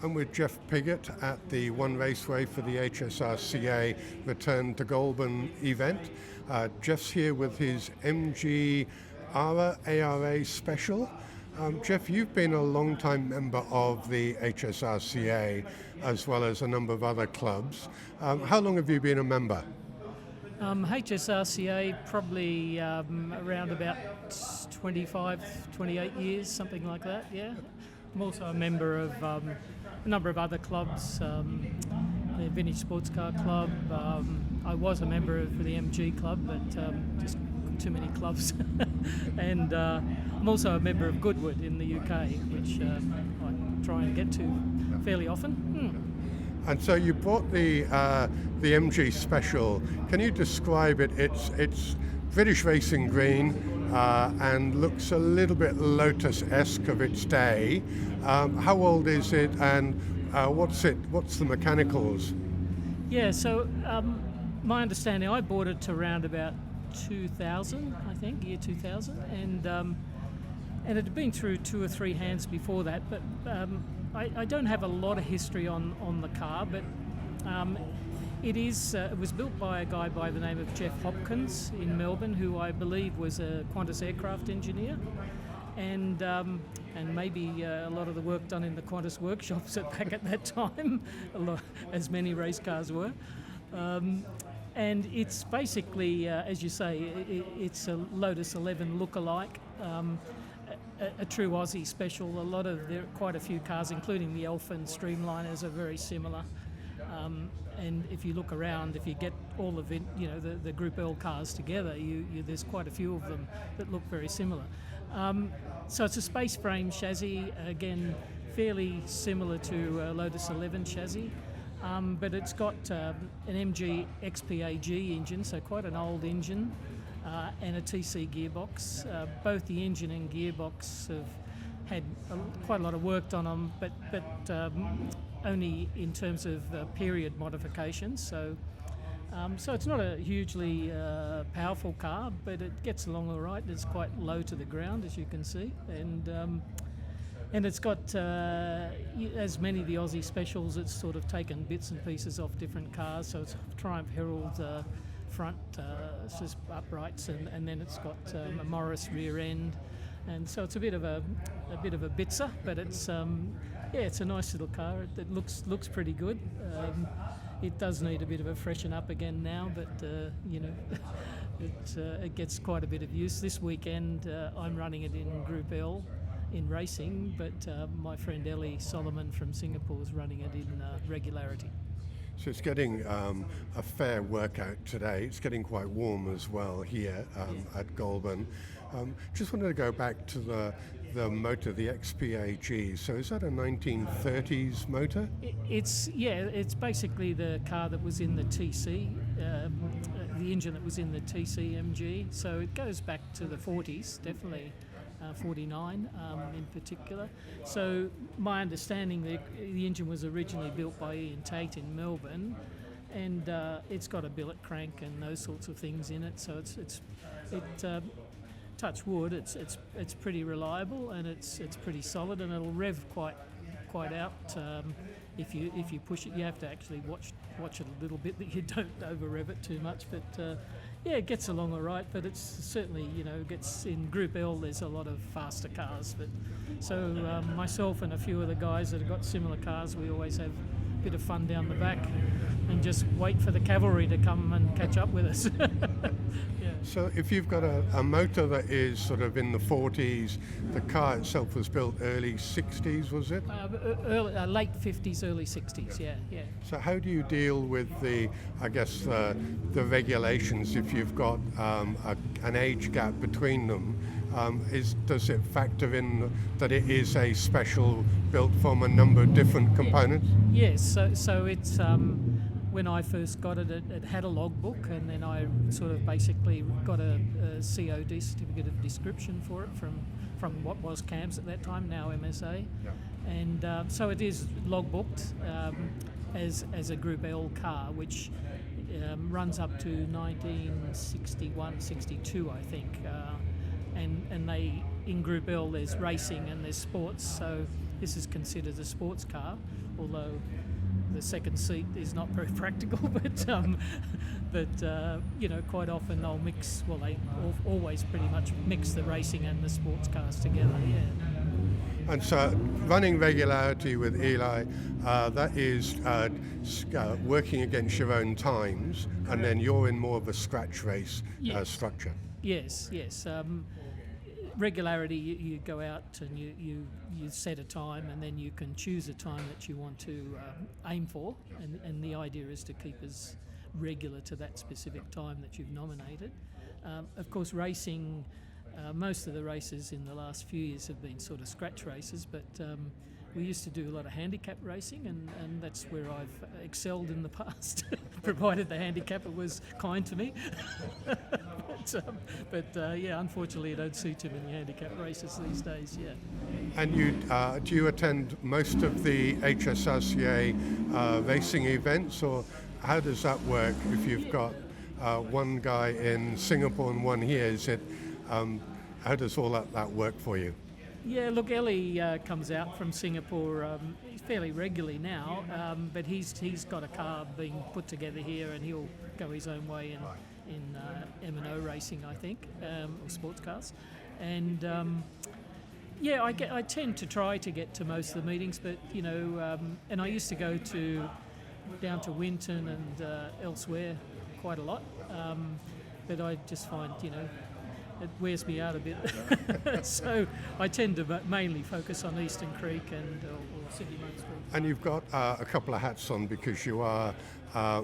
I'm with Jeff Piggott at the One Raceway for the HSRCA Return to Goulburn event. Jeff's here with his MG ARA Special. Jeff, you've been a long-time member of the HSRCA as well as a number of other clubs. How long have you been a member? HSRCA probably around about 25, 28 years, something like that, yeah. I'm also a member of a number of other clubs, the Vintage Sports Car Club. I was a member of the MG Club, but just too many clubs. And I'm also a member of Goodwood in the UK, which I try and get to fairly often. And so you brought the MG Special. Can you describe it? It's British racing green and looks a little bit Lotus-esque of its day. How old is it, and what's the mechanicals? Yeah, so my understanding, I bought it around about 2000, I think, year 2000, and it had been through 2 or 3 hands before that, but I don't have a lot of history on the car, but it was built by a guy by the name of Jeff Hopkins in Melbourne, who I believe was a Qantas aircraft engineer, and maybe a lot of the work done in the Qantas workshops back at that time, as many race cars were. And it's basically, as you say, it's a Lotus 11 look-alike. A true Aussie special. Quite a few cars, including the Alfa and Streamliners, are very similar. And if you look around, if you get all of it, the Group L cars together, there's quite a few of them that look very similar. So it's a space frame chassis, again, fairly similar to a Lotus 11 chassis. But it's got an MG XPAG engine, so quite an old engine. And a TC gearbox. Both the engine and gearbox have had quite a lot of work done on them, but only in terms of period modifications. So it's not a hugely powerful car, but it gets along all right. It's quite low to the ground, as you can see, and it's got, as many of the Aussie specials, it's sort of taken bits and pieces off different cars. So it's Triumph Herald front uprights, and then it's got a Morris rear end, and so it's a bit of a bitzer, but it's it's a nice little car. It looks pretty good. It does need a bit of a freshen up again now, but it gets quite a bit of use. This weekend I'm running it in Group L in racing, but my friend Ellie Solomon from Singapore is running it in regularity. So it's getting a fair workout today. It's getting quite warm as well here at Goulburn. Just wanted to go back to the motor, the XPAG. So is that a 1930s motor? It's basically the car that was in the TC, the engine that was in the TC MG. So it goes back to the 40s, definitely. 49 in particular. So my understanding, the engine was originally built by Ian Tate in Melbourne, and it's got a billet crank and those sorts of things in it. So touch wood, it's pretty reliable, and it's pretty solid, and it'll rev quite out. If you push it, you have to actually watch it a little bit that you don't over rev it too much, but. It gets along all right, but it's certainly, gets in Group L, there's a lot of faster cars. But so myself and a few of the guys that have got similar cars, we always have a bit of fun down the back and just wait for the cavalry to come and catch up with us. Yeah. So if you've got a motor that is sort of in the 40s, the car itself was built early 60s, was it? Late 50s, early 60s, yeah. So how do you deal with the regulations if you've got an age gap between them? Does it factor in that it is a special built from a number of different components? Yes, so it's when I first got it, it had a logbook, and then I sort of basically got a COD, certificate of description for it from what was CAMS at that time, now MSA. Yeah. And so it is logbooked as a Group L car, which runs up to 1961, 62, I think. And they, in Group L, there's racing and there's sports, so this is considered a sports car, although the second seat is not very practical, but quite often they'll mix, well, they always pretty much mix the racing and the sports cars together, yeah. And so running regularity with Eli, that is working against your own times, and then you're in more of a scratch race structure. Yes. Regularity, you go out and you set a time, and then you can choose a time that you want to aim for, and the idea is to keep as regular to that specific time that you've nominated. Of course, racing, most of the races in the last few years have been sort of scratch races, but we used to do a lot of handicap racing, and that's where I've excelled in the past, provided the handicapper was kind to me. Unfortunately, I don't see too many handicap races these days, yeah. And do you attend most of the HSRCA racing events, or how does that work if you've got one guy in Singapore and one here? How does all that work for you? Yeah, look, Ellie comes out from Singapore fairly regularly now, but he's got a car being put together here, and he'll go his own way in M&O racing, I think, or sports cars. And I tend to try to get to most of the meetings, but and I used to go down to Winton and elsewhere quite a lot, but I just find it wears me out a bit. So I tend to mainly focus on Eastern Creek and or Sydney Main Street. And you've got a couple of hats on because you are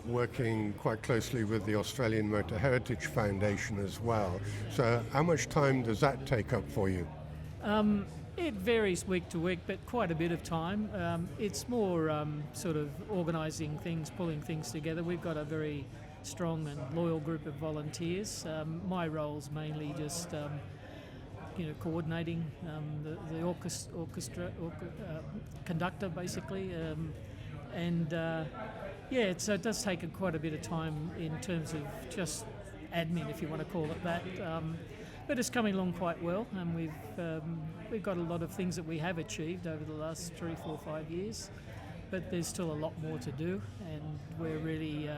working quite closely with the Australian Motor Heritage Foundation as well. So how much time does that take up for you? It varies week to week, but quite a bit of time. It's more sort of organising things, pulling things together. We've got a very strong and loyal group of volunteers. My role's mainly just coordinating the orchestra conductor, basically, so it does take quite a bit of time in terms of just admin, if you want to call it that. But it's coming along quite well, and we've got a lot of things that we have achieved over the last 3, 4, 5 years, but there's still a lot more to do, and we're really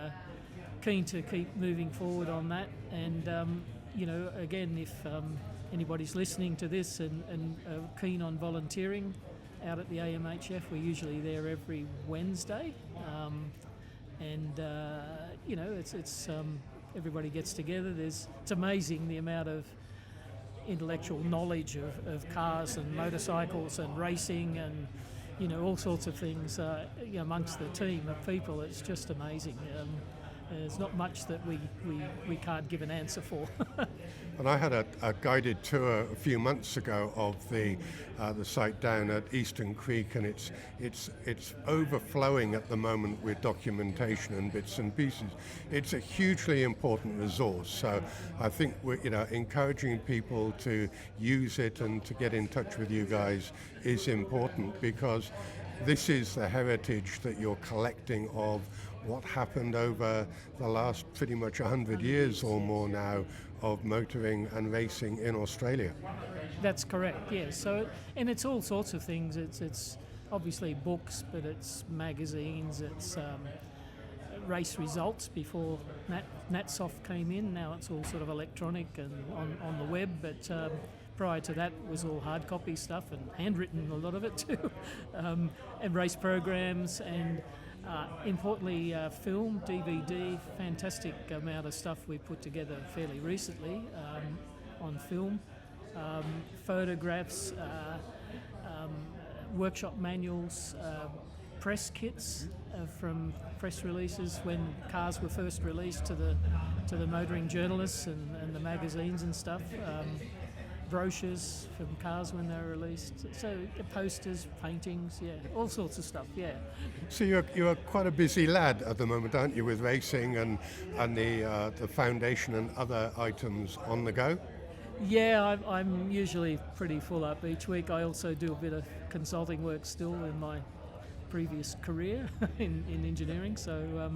keen to keep moving forward on that. And again, if anybody's listening to this and keen on volunteering out at the AMHF, we're usually there every Wednesday, it's everybody gets together. It's amazing the amount of intellectual knowledge of cars and motorcycles and racing and all sorts of things amongst the team of people. It's just amazing. There's not much that we can't give an answer for. And I had a guided tour a few months ago of the site down at Eastern Creek, and it's overflowing at the moment with documentation and bits and pieces. It's a hugely important resource. So I think we're encouraging people to use it and to get in touch with you guys is important, because this is the heritage that you're collecting of what happened over the last pretty much 100 years or more now of motoring and racing in Australia. That's correct, yes. So, and it's all sorts of things. It's obviously books, but it's magazines, it's race results before NatSoft came in. Now it's all sort of electronic and on the web, but prior to that was all hard copy stuff and handwritten, a lot of it too, and race programs and importantly, film, DVD, fantastic amount of stuff we put together fairly recently on film, photographs, workshop manuals, press kits from press releases when cars were first released to the motoring journalists and the magazines and stuff. Brochures from cars when they were released, so posters, paintings, all sorts of stuff, So you're quite a busy lad at the moment, aren't you, with racing and the foundation and other items on the go? Yeah, I'm usually pretty full up each week. I also do a bit of consulting work still in my previous career in engineering, so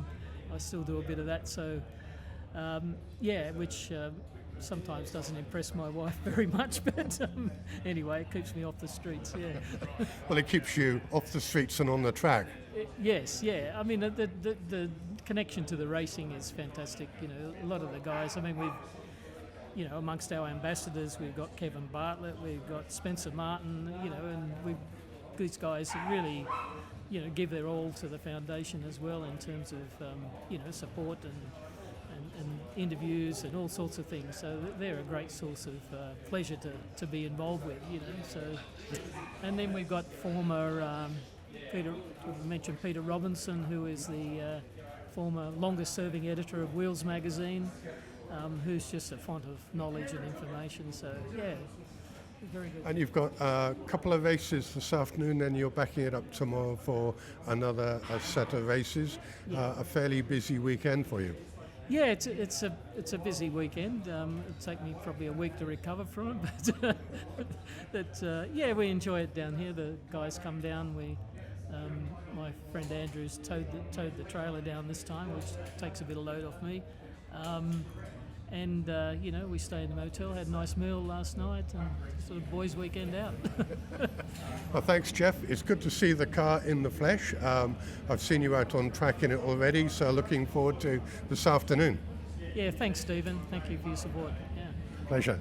I still do a bit of that. So which sometimes doesn't impress my wife very much, but anyway, it keeps me off the streets, yeah. Well, it keeps you off the streets and on the track. Yes, yeah. I mean, the connection to the racing is fantastic. You know, a lot of the guys, I mean, amongst our ambassadors, we've got Kevin Bartlett, we've got Spencer Martin, and these guys really, give their all to the foundation as well in terms of, support and interviews and all sorts of things. So they're a great source of pleasure to be involved with, So, and then we've got former Peter, we mentioned Peter Robinson, who is the former longest-serving editor of Wheels magazine, who's just a font of knowledge and information. So yeah, very good. And you've got a couple of races this afternoon, then you're backing it up tomorrow for another set of races. A fairly busy weekend for you. Yeah, it's a busy weekend. It'll take me probably a week to recover from it, but we enjoy it down here. The guys come down. My friend Andrew's towed the trailer down this time, which takes a bit of load off me. We stay in the motel, had a nice meal last night, and sort of boys' weekend out. Well, thanks, Jeff. It's good to see the car in the flesh. I've seen you out on track in it already, so looking forward to this afternoon. Yeah, thanks, Stephen. Thank you for your support. Yeah. Pleasure.